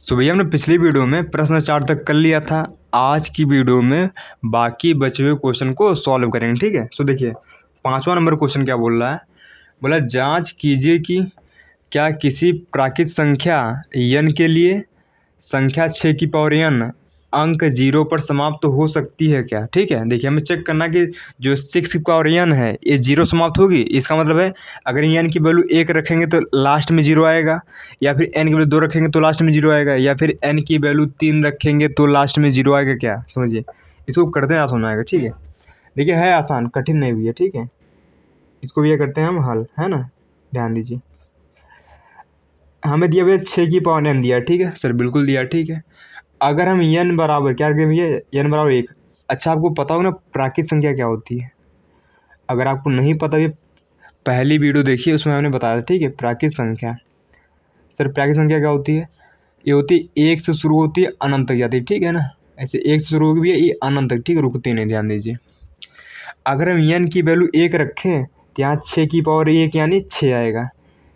सो भैया हमने पिछली वीडियो में प्रश्न 4 तक कर लिया था। आज की वीडियो में बाकी बचे हुए क्वेश्चन को सॉल्व करेंगे, ठीक है। सो देखिए 5वां नंबर क्वेश्चन क्या बोल रहा है, बोला जांच कीजिए कि क्या किसी प्राकृत संख्या n के लिए संख्या 6 की पावर n अंक 0 पर समाप्त हो सकती है क्या। ठीक है, देखिए हमें चेक करना कि जो 6 की पावर n है ये 0 समाप्त होगी। इसका मतलब है अगर n की वैल्यू 1 रखेंगे तो लास्ट में 0 आएगा, या फिर n की वैल्यू 2 रखेंगे तो लास्ट में 0 आएगा, या फिर n की वैल्यू 3 रखेंगे तो लास्ट में 0 आएगा। क्या समझिए, इसको करते हैं आसान आएगा। ठीक है, देखिए है आसान, कठिन नहीं भी है। ठीक है, इसको भी ये करते हैं हम हल, है ना। ध्यान दीजिए, हमें दिया भैया 6 की पावर n दिया, ठीक है सर, बिल्कुल दिया। ठीक है, अगर हम n बराबर क्या रखें भैया, n बराबर 1। अच्छा, आपको पता हो ना प्राकृत संख्या क्या होती है। अगर आपको नहीं पता भी पहली वीडियो देखिए, उसमें हमने बताया था। ठीक है, प्राकृत संख्या, सर प्राकृत संख्या क्या होती है, ये होती है 1 से शुरू होती है अनंत तक जाती है। ठीक है ना, ऐसे 1 से शुरू होगी भैया, ये अनंत तक, ठीक है, रुकती नहीं। ध्यान दीजिए, अगर हम n की वैल्यू 1 रखें तो यहाँ 6 की पावर 1 यानी 6 आएगा।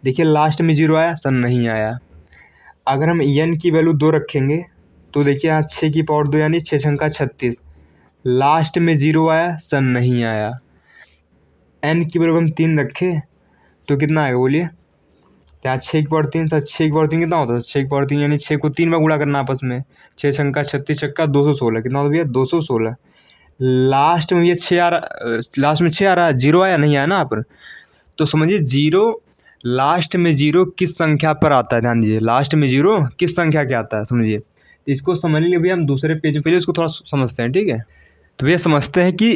देखिए लास्ट में 0 आया, सर नहीं आया। अगर हम n की वैल्यू 2 रखेंगे तो देखिए यहाँ 6 की पावर 2 यानी 6 छंका 36, लास्ट में 0 आया, सर नहीं आया। n की वैल्यू हम 3 रखें तो कितना आएगा बोलिए, यहाँ 6 की पावर 3, सर 6 की पावर 3 कितना होता है, 6 की पावर 3 यानी 6 को 3 बार गुणा करना आपस में। 6 छंका 36 छक्का 216, कितना होता भैया 216। लास्ट में ये 6 आ रहा, लास्ट में 6 आ रहा है, 0 आया नहीं आया ना यहाँ पर। तो समझिए 0 लास्ट में 0 किस संख्या पर आता है। ध्यान दीजिए, लास्ट में 0 किस संख्या के आता है, समझिए। तो इसको समझने के लिए भैया हम दूसरे पेज में पहले इसको थोड़ा समझते हैं। ठीक है, तो भैया समझते हैं कि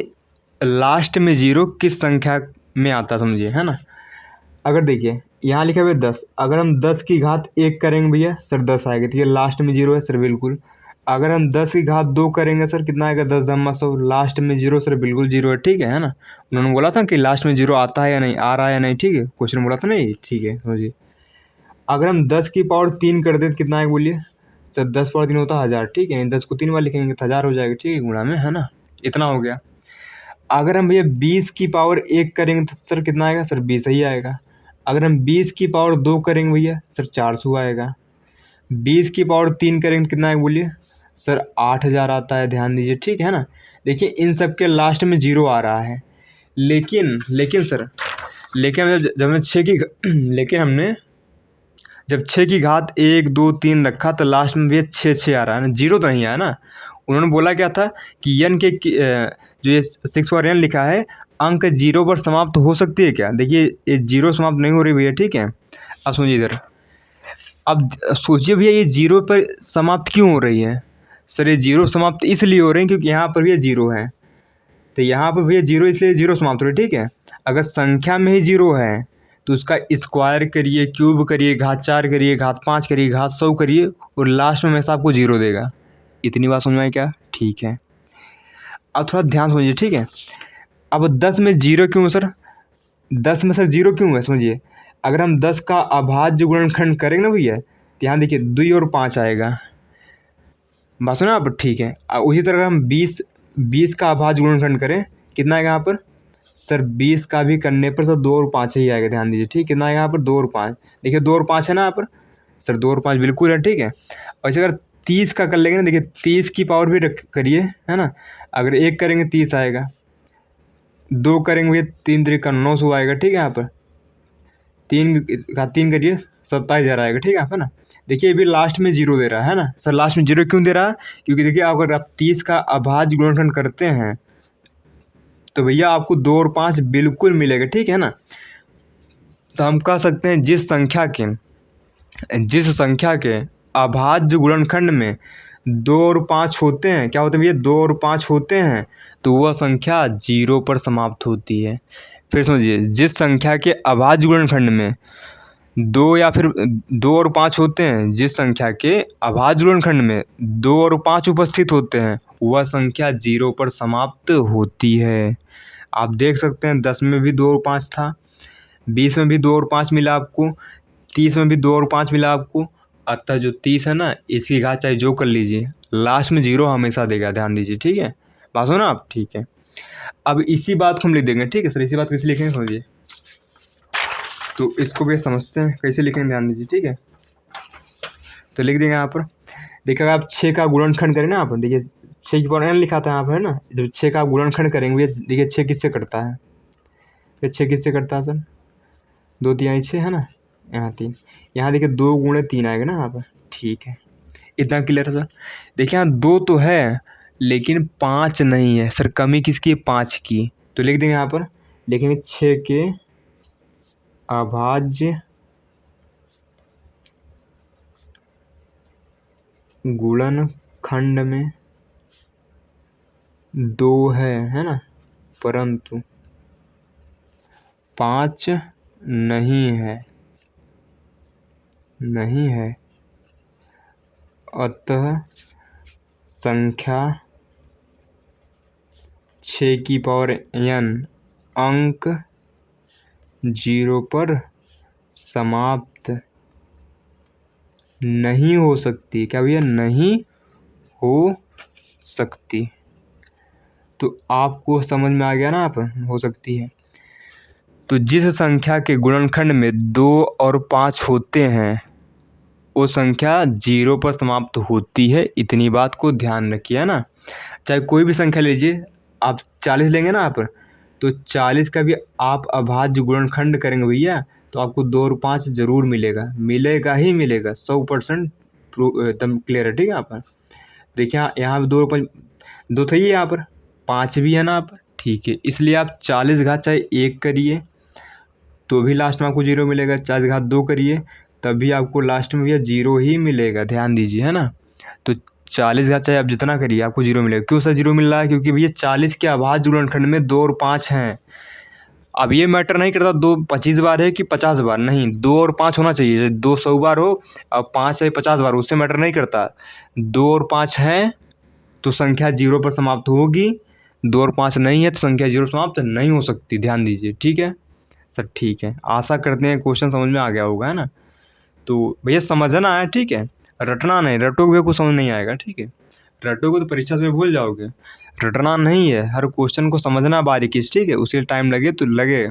लास्ट में 0 किस संख्या में आता है, समझिए, है ना। अगर देखिए यहाँ लिखा हुआ है 10, अगर हम 10 की घात 1 करेंगे भैया, सर 10 आएगा। ठीक है, लास्ट में 0 है, सर बिल्कुल। अगर हम 10 की घात 2 करेंगे, सर कितना आएगा, 10 धम्मा 100, लास्ट में 0, सर बिल्कुल 0 है। ठीक है ना, उन्होंने बोला था कि लास्ट में 0 आता है या नहीं, आ रहा है या नहीं। ठीक है, क्वेश्चन बोला था नहीं, ठीक है समझिए। अगर हम 10 की पावर 3 कर दें तो कितना आएगा बोलिए, सर 10 पावर 3 होता है 1000। ठीक है, 10 को 3 बार लिखेंगे तो 1000 हो जाएगा। ठीक है, गुणा में, है ना, इतना हो गया। अगर हम भैया 20 की पावर 1 करेंगे तो सर कितना आएगा, सर 20 ही आएगा। अगर हम 20 की पावर 2 करेंगे भैया, सर 400 आएगा। 20 की पावर 3 करेंगे तो कितना आएगा बोलिए, सर 8000 आता है। ध्यान दीजिए, ठीक है ना। देखिए इन सब के लास्ट में 0 आ रहा है, लेकिन सर जब हमने 6 की लेकिन हमने जब 6 की घात 1 2 3 रखा तो लास्ट में भी 6 आ रहा है ना, 0 तो नहीं आया ना। उन्होंने बोला क्या था कि n के जो ये 6 पर n लिखा है अंक 0 पर समाप्त हो सकती है क्या। देखिए ये 0 समाप्त नहीं हो रही भैया। ठीक है, अब सुनिए इधर, अब सोचिए भैया ये 0 पर समाप्त क्यों हो रही है। सर ये 0 समाप्त इसलिए हो रही है क्योंकि यहाँ पर भैया 0 है, तो यहाँ पर भैया 0 इसलिए 0 समाप्त हो रही है। ठीक है, अगर संख्या में ही 0 है तो उसका स्क्वायर करिए, क्यूब करिए, घात 4 करिए, घात 5 करिए, घात 100 करिए, और लास्ट में हमेशा आपको 0 देगा। इतनी बात समझ में आई क्या, ठीक है। अब थोड़ा ध्यान समझिए, ठीक है। अब 10 में 0 क्यों सर, 10 में सर 0 क्यों है, समझिए। अगर हम 10 का अभाज्य गुणनखंड करेंगे ना भैया, तो यहाँ देखिए 2 और 5 आएगा, बात सुना आप, ठीक है। उसी तरह अगर हम 20 का अभाज्य गुणनखंड करें, कितना आएगा यहाँ पर, सर 20 का भी करने पर सर 2 और 5 ही आएगा। ध्यान दीजिए, ठीक, कितना आएगा यहाँ पर 2 और 5, देखिए 2 और 5 है ना यहाँ पर, सर 2 और 5 बिल्कुल है। ठीक है, और इसे अगर 30 का कर लेंगे ना, देखिए 30 की पावर भी करिए, है ना। अगर 1 करेंगे 30 आएगा, 2 करेंगे 3 3 900 आएगा। ठीक है, यहाँ पर 3 करिए 27,000 आएगा। ठीक है, यहाँ पर ना देखिए ये भी लास्ट में 0 दे रहा है ना। सर लास्ट में 0 क्यों दे रहा है, क्योंकि देखिए अगर आप 30 का अभाज्य गुणनखंड करते हैं तो भैया आपको 2 और 5 बिल्कुल मिलेगा। ठीक है ना, तो हम कह सकते हैं जिस संख्या के अभाज्य गुणनखंड में 2 और 5 होते हैं, क्या होते हैं भैया, 2 और 5 होते हैं, तो वह संख्या 0 पर समाप्त होती है। फिर समझिए, जिस संख्या के अभाज्य गुणनखंड में 2 या फिर 2 और 5 होते हैं, जिस संख्या के अभाज्य गुणनखंड में 2 और 5 उपस्थित होते हैं, वह संख्या 0 पर समाप्त होती है। आप देख सकते हैं 10 में भी 2 और 5 था, 20 में भी 2 और 5 मिला आपको, 30 में भी 2 और 5 मिला आपको। अतः जो 30 है ना, इसकी घात चाहे जो कर लीजिए, लास्ट में 0 हमेशा देगा। ध्यान दीजिए, ठीक है, बात हो ना आप, ठीक है। अब इसी बात को हम लिख देंगे। ठीक है सर, इसी बात कैसे लिखेंगे समझिए, तो इसको भी समझते हैं कैसे लिखेंगे, ध्यान दीजिए, ठीक है। तो लिख देंगे यहाँ पर देखिए अगर आप 6 का गुणनखंड करें ना, आप देखिए 6 की पावर n लिखा था यहाँ पर है ना, जब 6 का गुणनखंड करेंगे देखिए 6 किससे कटता है, ये 6 किससे कटता है सर, 2 तिहाई 6 है ना, यहाँ 3, यहाँ देखिए 2 गुणे 3 आएगा ना यहाँ पर। ठीक है, इतना क्लियर है सर। देखिए यहाँ 2 तो है लेकिन 5 नहीं है सर, कमी किसकी है, 5 की। तो लिख देंगे यहाँ पर, लिखेंगे 6 के अभाज्य गुणनखंड में 2 है ना, परंतु 5 नहीं है, अतः संख्या 6 की पावर n अंक 0 पर समाप्त नहीं हो सकती। क्या भैया, नहीं हो सकती। तो आपको समझ में आ गया ना, आप हो सकती है। तो जिस संख्या के गुणनखंड में 2 और 5 होते हैं वो संख्या 0 पर समाप्त होती है, इतनी बात को ध्यान रखिए, है ना। चाहे कोई भी संख्या लीजिए, आप 40 लेंगे ना आप, तो 40 का भी आप अभाज्य गुणनखंड करेंगे भैया तो आपको 2 और 5 जरूर मिलेगा ही मिलेगा, 100% एकदम क्लियर है। ठीक है, यहाँ पर देखिए यहाँ पर 2 और 5 2 थे ही, यहाँ पर 5 भी है ना आप। ठीक है, इसलिए आप 40 घात चाहे 1 करिए तो भी लास्ट में आपको 0 मिलेगा, 40 घात 2 करिए तभी आपको लास्ट में भैया 0 ही मिलेगा, ध्यान दीजिए, है ना। तो 40 घात चाहे आप जितना करिए आपको 0 मिलेगा। क्यों सर 0 मिल रहा है, क्योंकि भैया 40 के अभाज्य गुणनखंड में 2 और 5 हैं। अब ये मैटर नहीं करता 2 25 बार है कि 50 बार, नहीं, 2 और 5 होना चाहिए, 2 100 बार हो और 5 है 50 बार, उससे मैटर नहीं करता। 2 और 5 है तो संख्या 0 पर समाप्त होगी, 2 और 5 नहीं है तो संख्या 0 पर समाप्त नहीं हो सकती, ध्यान दीजिए। ठीक है सर, ठीक है, आशा करते हैं क्वेश्चन समझ में आ गया होगा, है ना। तो भैया समझना है, ठीक है, रटना नहीं, रटोगे कुछ समझ नहीं आएगा। ठीक है, रटोगे तो परीक्षा में भूल जाओगे, रटना नहीं है, हर क्वेश्चन को समझना बारीकी से। ठीक है, उसी टाइम लगे तो लगे,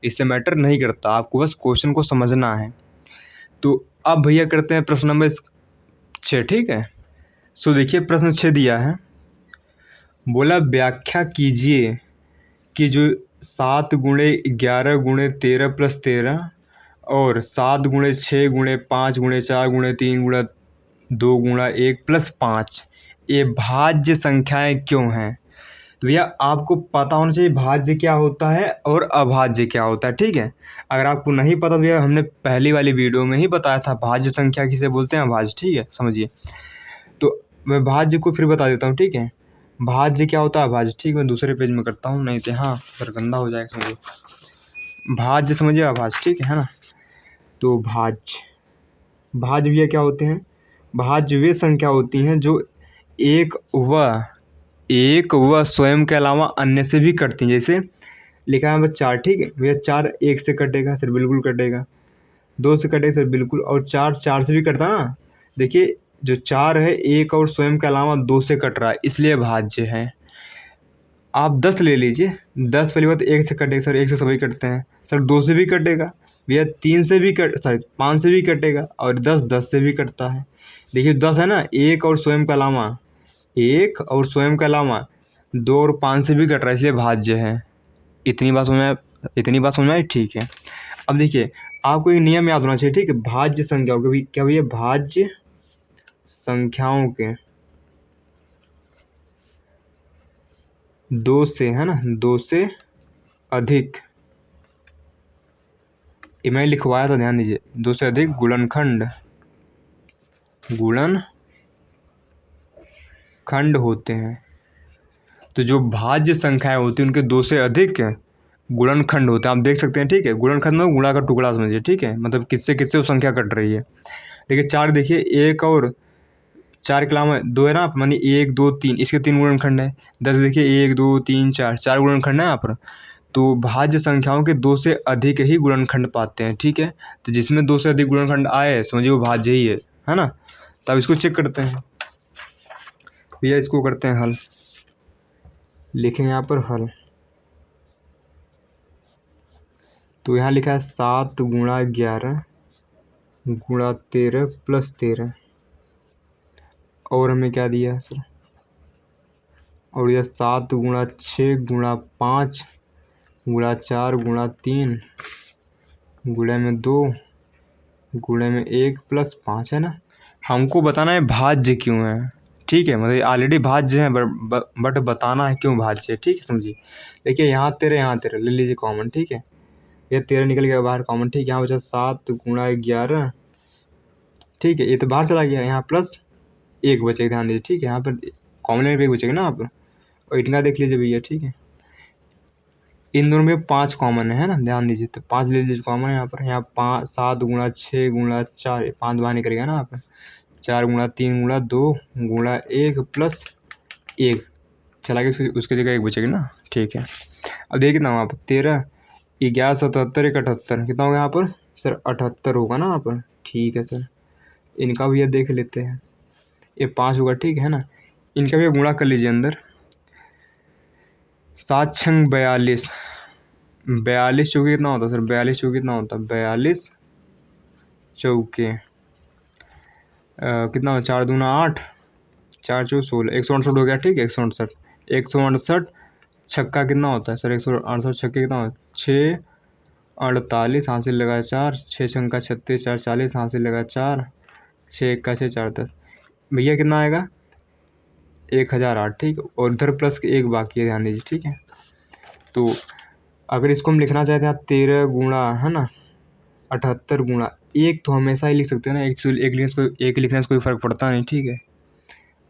इससे मैटर नहीं करता, आपको बस क्वेश्चन को समझना है। तो अब भैया करते हैं प्रश्न नंबर 6। ठीक है, सो देखिए प्रश्न 6 दिया है, बोला व्याख्या कीजिए कि जो 7 गुणे 11 गुणे 13 प्लस 13 और 7 गुणे 6 गुणे 5 गुणे 4 गुणे 3 गुणे 2 गुणा 1 प्लस 5 ये भाज्य संख्याएं क्यों हैं। तो भैया आपको पता होना चाहिए भाज्य क्या होता है और अभाज्य क्या होता है। ठीक है, अगर आपको नहीं पता भैया हमने पहली वाली वीडियो में ही बताया था भाज्य संख्या किसे बोलते हैं, अभाज्य। ठीक है, समझिए। तो मैं भाज्य को फिर बता देता हूँ। ठीक है, भाज्य क्या होता है, अभाज्य। ठीक, मैं दूसरे पेज में करता हूँ, नहीं तो हाँ फिर गंदा हो जाएगा, समझिए। भाज्य समझिए, अभाज्य, ठीक है ना। तो भाज्य भैया क्या होते हैं, भाज्य वे संख्या होती हैं जो एक व स्वयं के अलावा अन्य से भी कटती हैं। जैसे लिखा है 4, ठीक है भैया, 4 1 से कटेगा सर, बिल्कुल कटेगा। 2 से कटेगा सर, बिल्कुल। और 4 4 से भी कटता ना, देखिए जो 4 है 1 और स्वयं के अलावा 2 से कट रहा है, इसलिए भाज्य है। आप 10 ले लीजिए, 10 पहली बात 1 से कटेगा सर, 1 से सभी कटते हैं सर, 2 से भी कटेगा भैया, 3 से भी 5 से भी कटेगा, और 10 से भी कटता है। देखिए 10 है ना, 1 और स्वयं के अलावा 2 और 5 से भी कट रहा है, इसलिए भाज्य है। इतनी बात समझ में आई, ठीक है। अब देखिए आपको एक नियम याद होना चाहिए, ठीक है, भाज्य संख्याओं के भी क्या भैया, भाज्य संख्याओं के 2 से, है ना, 2 से अधिक, ये मैं लिखवाया था, ध्यान दीजिए, 2 से अधिक गुणनखंड होते हैं। तो जो भाज्य संख्याएं होती हैं उनके 2 से अधिक गुणनखंड होते हैं, आप देख सकते हैं। ठीक है, गुणनखंड में गुणा का टुकड़ा समझिए। ठीक है, मतलब किससे किससे वो संख्या कट रही है। देखिए 4, देखिए 1 और 4 के अलावा 2 है ना, मानिए 1 2 3, इसके 3 गुणनखंड है। 10 देखिए 1 2 3 4 गुणनखंड है यहाँ पर। तो भाज्य संख्याओं के 2 से अधिक ही गुणनखंड पाते हैं। ठीक है, तो जिसमें 2 से अधिक गुणनखंड आए समझिए वो भाज्य ही है ना। तब इसको चेक करते हैं भैया, इसको करते हैं हल, लिखेंगे यहाँ पर हल। तो यहाँ लिखा है 7 × 11 × 13 + 13 और हमें क्या दिया है सर, और यह 7 गुणा 6 गुणा 5 गुणा 4 गुणा 3 गुणे में 2 गुणे में 1 प्लस 5 है ना। हमको बताना है भाज्य क्यों है, ठीक है, मतलब ऑलरेडी भाज्य है बट बताना है क्यों भाज्य है, ठीक है, समझिए। देखिए यहाँ 13 यहाँ 13 ले लीजिए कॉमन, ठीक है, ये 13 निकल गया बाहर कॉमन, ठीक है। यहाँ बचा 7 गुणा 11, ठीक है, ये तो बाहर चला गया, यहाँ प्लस 1 बचेगा, ध्यान दीजिए, ठीक है, यहाँ पर कॉमन एक बचेगा ना आप, और इनका देख लीजिए भैया, ठीक है। इन दोनों में 5 कॉमन है ना, ध्यान दीजिए, तो 5 ले लीजिए कॉमन है यहाँ पर। यहाँ 7 गुणा 6 गुणा 4, 5 बाहर निकल गया ना यहाँ पर, 4 गुणा 3 गुणा 2 गुणा 1 प्लस 1 चला गया, उसकी जगह 1 बचेगी ना, ठीक है। अब देखिए कितना वहाँ पर 13 11 77 1 78 कितना होगा यहाँ पर सर, 78 होगा ना यहाँ पर, ठीक है सर। इनका भी ये देख लेते हैं, ये 5 होगा, ठीक है ना। इनका भी गुणा कर लीजिए अंदर, 7 छंग 42, 42 चौके कितना होता है सर, 42 चौके कितना होता है, 42 चौके कितना हो, 4 दूना 8 4 चौक 16, 168 हो गया, ठीक है, 168 168 छक्का कितना होता है सर, 168 छक्के कितना होता है, 6 48 हासिल लगा 4, 6 छंका 36 4 40 हासिल लगा 4, 6 1 6 4 10, भैया कितना आएगा 1008, ठीक है, और इधर प्लस 1 बाकी है, ध्यान दीजिए, ठीक है। तो अगर इसको हम लिखना चाहते हैं 13 गुणा है ना 78 गुणा 1, तो हमेशा ही लिख सकते हैं ना, एक लिखने से कोई फ़र्क पड़ता नहीं, ठीक है।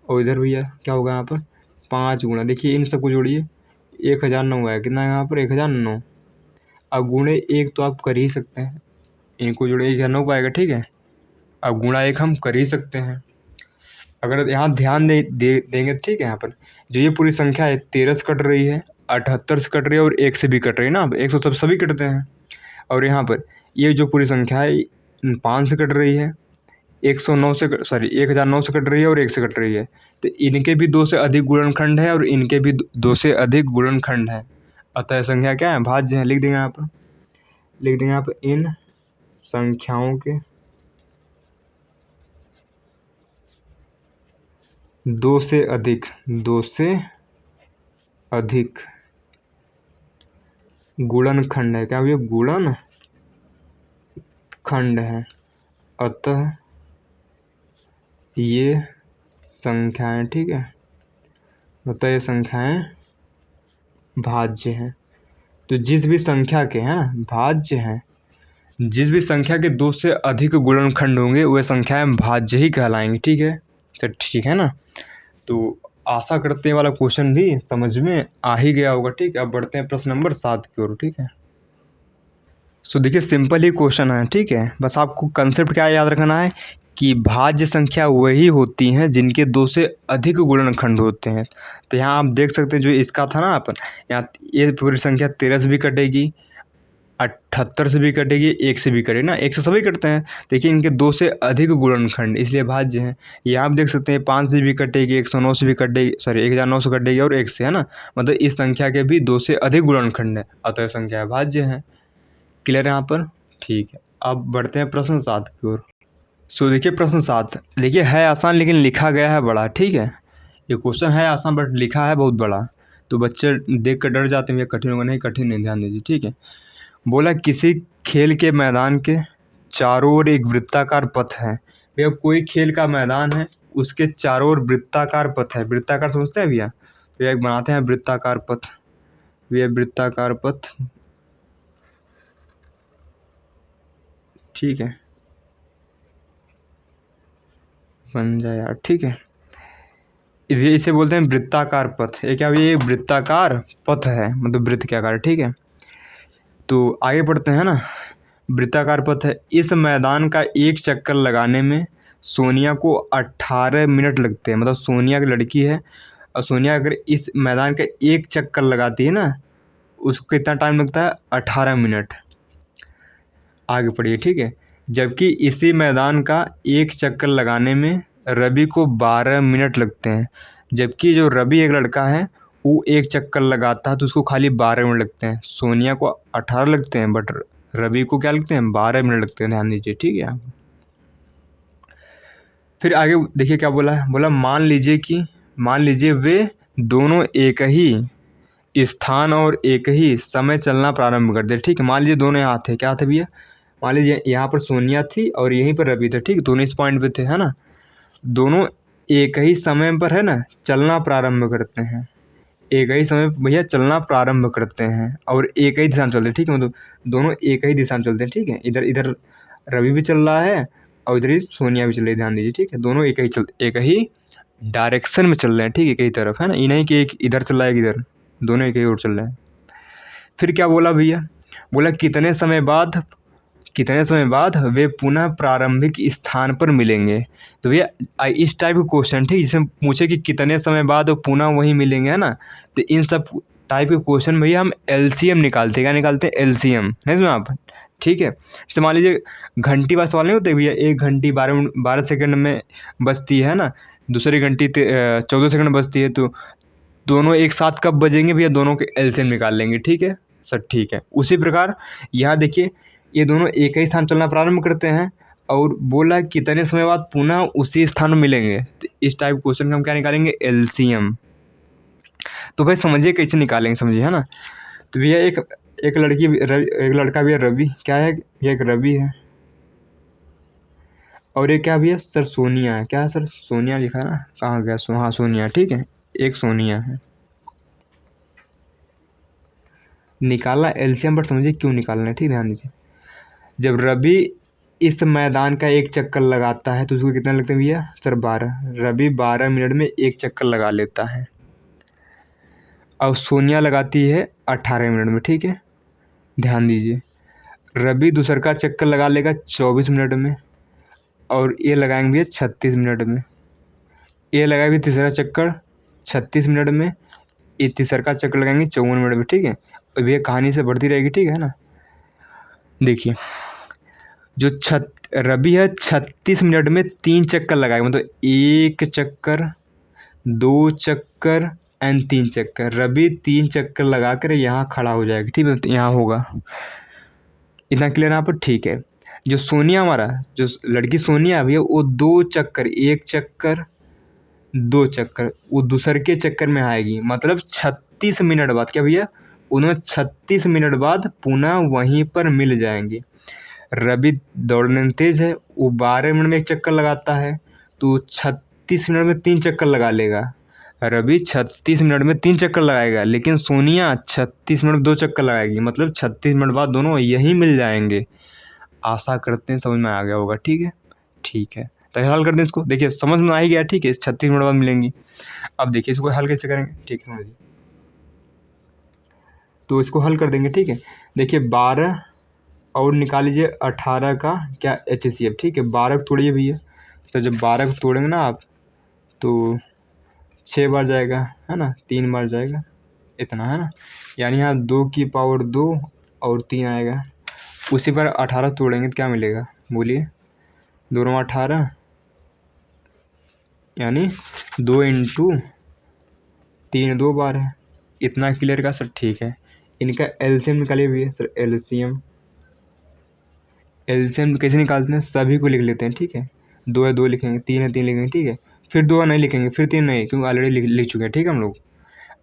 और इधर भैया क्या होगा यहाँ पर 5 गुणा, देखिए इन सबको जोड़िए, 1009 आया, कितना है यहाँ पर 1009। अब गुणे 1 तो आप कर ही सकते हैं, इनको जोड़े 1009 पाएगा, ठीक है। अब गुणा 1 हम कर ही सकते हैं, अगर यहाँ ध्यान देंगे, ठीक है। यहाँ पर जो ये पूरी संख्या है 13 से कट रही है, 78 से कट रही है और 1 से भी कट रही है ना, 100 सब सभी कटते हैं। और यहाँ पर ये जो पूरी संख्या है 5 से कट रही है, 1009 से 1009 से कट रही है और 1 से कट रही है, तो इनके भी 2 से अधिक गुणनखंड है और इनके भी 2 से अधिक गुणनखंड है, अतः संख्या क्या है, भाज्य है। लिख देंगे यहाँ पर, लिख देंगे यहाँ पर इन संख्याओं के 2 से अधिक गुणनखंड है, क्या भैया गुणन खंड है, अतः ये संख्याएं, ठीक है, अतः ये संख्याएं भाज्य हैं। तो जिस भी संख्या के हैं भाज्य हैं, जिस भी संख्या के 2 से अधिक गुणनखंड होंगे वह संख्याएं भाज्य ही कहलाएंगी, ठीक है सर, ठीक है ना। तो आशा करते हैं वाला क्वेश्चन भी समझ में आ ही गया होगा, ठीक है। अब बढ़ते हैं प्रश्न नंबर 7 की ओर, ठीक है। सो देखिए सिंपल ही क्वेश्चन है, ठीक है, बस आपको कंसेप्ट क्या याद रखना है कि भाज्य संख्या वही होती हैं जिनके 2 से अधिक गुणनखंड होते हैं। तो यहाँ आप देख सकते हैं जो इसका था ना, अपन यहाँ ये पूरी संख्या 13 से भी कटेगी, 78 से भी कटेगी, 1 से भी कटेगी ना, 1 से सभी कटते हैं, देखिए इनके 2 से अधिक गुणनखंड इसलिए भाज्य हैं। ये आप देख सकते हैं 5 से भी कटेगी, 109 से भी कटेगी, सॉरी 1009 से कटेगी और 1 से, है ना, मतलब इस संख्या के भी 2 से अधिक गुणनखंड है, अतः संख्या भाज्य है। क्लियर है यहाँ पर, ठीक है। अब बढ़ते हैं प्रश्न 7 की ओर। सो देखिए प्रश्न 7, देखिए है आसान लेकिन लिखा गया है बड़ा, ठीक है। ये क्वेश्चन है आसान बट लिखा है बहुत बड़ा, तो बच्चे देख कर डर जाते हैं ये कठिन होगा, नहीं कठिन नहीं, ध्यान दीजिए, ठीक है। बोला किसी खेल के मैदान के चारों ओर एक वृत्ताकार पथ है, भैया कोई खेल का मैदान है उसके चारों ओर वृत्ताकार पथ है, वृत्ताकार समझते हैं भैया, तो एक बनाते हैं वृत्ताकार पथ, भैया वृत्ताकार पथ, ठीक है, बन जाए यार, ठीक है। ये इसे बोलते हैं वृत्ताकार पथ, ये क्या भैया ये वृत्ताकार पथ है, मतलब वृत्त के आकार, ठीक है। तो आगे बढ़ते हैं ना, वृत्ताकार पथ है, इस मैदान का एक चक्कर लगाने में सोनिया को 18 मिनट लगते हैं, मतलब सोनिया की लड़की है और सोनिया अगर इस मैदान का एक चक्कर लगाती है ना, उसको कितना टाइम लगता है 18 मिनट। आगे पढ़िए, ठीक है। जबकि इसी मैदान का एक चक्कर लगाने में रवि को 12 मिनट लगते हैं, जबकि जो रवि एक लड़का है वो एक चक्कर लगाता है तो उसको खाली 12 मिनट लगते हैं, सोनिया को 18 लगते हैं बट रवि को क्या लगते हैं 12 मिनट लगते हैं, ध्यान दीजिए, ठीक है। फिर आगे देखिए क्या बोला है, बोला मान लीजिए वे दोनों एक ही स्थान और एक ही समय चलना प्रारंभ कर दे। ठीक है, मान लीजिए दोनों यहाँ थे, क्या थे भैया, मान लीजिए यहाँ पर सोनिया थी और यहीं पर रवि थे। ठीक, दोनों इस पॉइंट पे थे, है ना। दोनों एक ही समय पर, है ना, चलना प्रारंभ करते हैं। एक ही समय भैया चलना प्रारंभ करते हैं और एक ही दिशा में चलते हैं। ठीक है, मतलब दोनों एक ही दिशा में चलते हैं। ठीक है, इधर इधर रवि भी चल रहा है और इधर ही सोनिया भी चल रही है, ध्यान दीजिए। ठीक है, दोनों एक ही डायरेक्शन में चल रहे हैं। ठीक है, एक ही तरफ, है ना, ये नहीं कि एक इधर चल रहा है एक इधर, दोनों एक ही ओर चल रहे हैं। फिर क्या बोला भैया, बोला कितने समय बाद वे पुनः प्रारंभिक स्थान पर मिलेंगे। तो भैया इस टाइप का क्वेश्चन, ठीक, जिसमें पूछे कि कितने समय बाद वो पुनः वहीं मिलेंगे, है ना। तो इन सब टाइप के क्वेश्चन भैया हम एलसीएम निकालते हैं। क्या निकालते हैं, एलसीएम, है इसमें आप। ठीक है, जैसे मान लीजिए घंटी वाला सवाल नहीं होते भैया, 1 घंटी 12 सेकंड में बजती है ना, दूसरी घंटी 14 सेकंड में बजती है, तो दोनों एक साथ कब बजेंगे भैया, दोनों के एलसीएम निकाल लेंगे। ठीक है सर, ठीक है। उसी प्रकार यहाँ देखिए ये दोनों एक ही स्थान चलना प्रारंभ करते हैं और बोला कितने समय बाद पुनः उसी स्थान में मिलेंगे। तो इस टाइप क्वेश्चन में हम क्या निकालेंगे, एलसीएम। तो भाई समझिए कैसे निकालेंगे, समझिए, है ना। तो भैया एक लड़का भी है रवि, क्या है, ये एक रवि है और ये क्या भैया सर, सोनिया है। क्या है सर, सोनिया लिखा है ना, कहाँ गया, हाँ सोनिया। ठीक है, एक सोनिया है। निकालना एलसीएम, बट समझिए क्यों निकालना है, ठीक, ध्यान दीजिए। जब रवि इस मैदान का एक चक्कर लगाता है तो उसको कितना लगता है भैया सर, 12। रवि 12 मिनट में एक चक्कर लगा लेता है और सोनिया लगाती है 18 मिनट में। ठीक है, ध्यान दीजिए। रवि दूसर का चक्कर लगा लेगा 24 मिनट में और ये लगाएंगे भैया 36 मिनट में। ये लगाएंगे तीसरा चक्कर 36 मिनट में, ये तीसरा का चक्कर लगाएंगे 54 मिनट में। ठीक है, और भैया कहानी से बढ़ती रहेगी। ठीक है ना, देखिए जो रवि है 36 मिनट में 3 चक्कर लगाएगा, मतलब 1 चक्कर, 2 चक्कर एंड 3 चक्कर। रवि 3 चक्कर लगा कर यहाँ खड़ा हो जाएगा। ठीक है, तो यहाँ होगा, इतना क्लियर यहाँ पर। ठीक है, जो सोनिया हमारा, जो लड़की सोनिया भैया, वो 2 चक्कर, 1 चक्कर 2 चक्कर, वो दूसर के चक्कर में आएगी, मतलब 36 मिनट बाद क्या भैया, उन्हें 36 मिनट बाद पुनः वहीं पर मिल जाएंगे। रवि दौड़ने में तेज है, वो 12 मिनट में एक चक्कर लगाता है, तो 36 मिनट में 3 चक्कर लगा लेगा। रवि 36 मिनट में 3 चक्कर लगाएगा, लेकिन सोनिया 36 मिनट में 2 चक्कर लगाएगी, मतलब 36 मिनट बाद दोनों यहीं मिल जाएंगे। आशा करते हैं समझ में आ गया होगा। ठीक है, ठीक है, तो हल कर दें इसको। देखिए समझ में आ ही गया। ठीक है, 36 मिनट बाद मिलेंगी। अब देखिए इसको हल कैसे करेंगे। ठीक है, समझिए, तो इसको हल कर देंगे। ठीक है, देखिए 12 और निकाल लीजिए 18 का क्या HCF। ठीक है, 12 को तोड़िए भैया, तो जब 12 को तोड़ेंगे ना आप, तो 6 बार जाएगा, है ना, 3 बार जाएगा, इतना, है ना। यानी यहाँ 2 की पावर 2 और 3 आएगा। उसी पर 18 तोड़ेंगे तो क्या मिलेगा, बोलिए, 2 में 18, यानी 2 इंटू 3 2 बार है। इतना क्लियर का सर, ठीक है। इनका एलसीएम निकालिए भैया सर, एलसीएम कैसे निकालते हैं, सभी को लिख लेते हैं। ठीक है, 2 है 2 लिखेंगे, 3 है 3 लिखेंगे। ठीक है, फिर 2 नहीं लिखेंगे, फिर 3 नहीं, क्योंकि ऑलरेडी लिख चुके हैं। ठीक है हम लोग।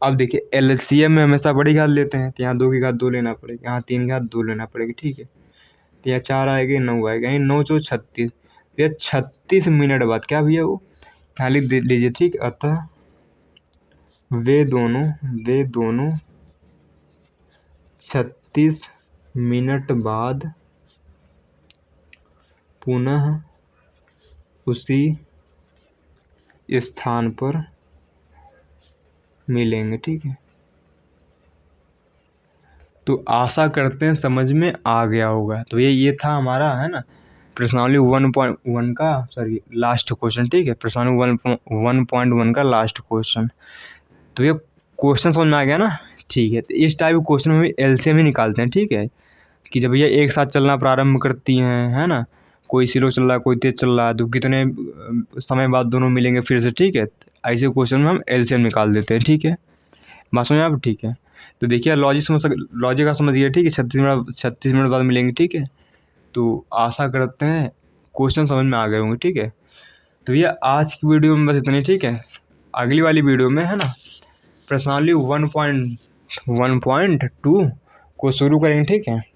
अब देखिए एलसीएम में हमेशा बड़ी घात लेते हैं, तो यहाँ 2 की घात 2 लेना पड़ेगा, यहाँ 3 की घात 2 लेना पड़ेगा। ठीक है, तो यहाँ 4 आएगी, 9 आएगा, यानी 9 चौ 36। भैया 36 मिनट बाद क्या भैया, वो यहाँ लिख लीजिए। ठीक, अतः वे दोनों 36 मिनट बाद पुनः उसी स्थान पर मिलेंगे। ठीक है, तो आशा करते हैं समझ में आ गया होगा। तो ये था हमारा, है ना, प्रश्नावली 1.1 का, सॉरी, लास्ट क्वेश्चन। ठीक है, प्रश्नावली 1.1 का लास्ट क्वेश्चन। तो ये क्वेश्चन समझ में आ गया ना। ठीक है, तो इस टाइप के क्वेश्चन में एलसीएम ही निकालते हैं। ठीक है, कि जब भैया एक साथ चलना प्रारंभ करती हैं, है ना, कोई स्लो चल रहा है कोई तेज चल रहा है, तो कितने समय बाद दोनों मिलेंगे फिर से। ठीक है, ऐसे क्वेश्चन में हम एलसीएम निकाल देते हैं। ठीक है, बात समझ आप। ठीक है, तो देखिए लॉजिक का समझिए। ठीक है, 36 मिनट बाद मिलेंगे। ठीक है, तो आशा करते हैं क्वेश्चन समझ में आ गए होंगे। ठीक है, तो ये आज की वीडियो में बस इतनी, ठीक है। अगली वाली वीडियो में है ना प्रश्नावली 1.1.2 को शुरू करेंगे, ठीक है।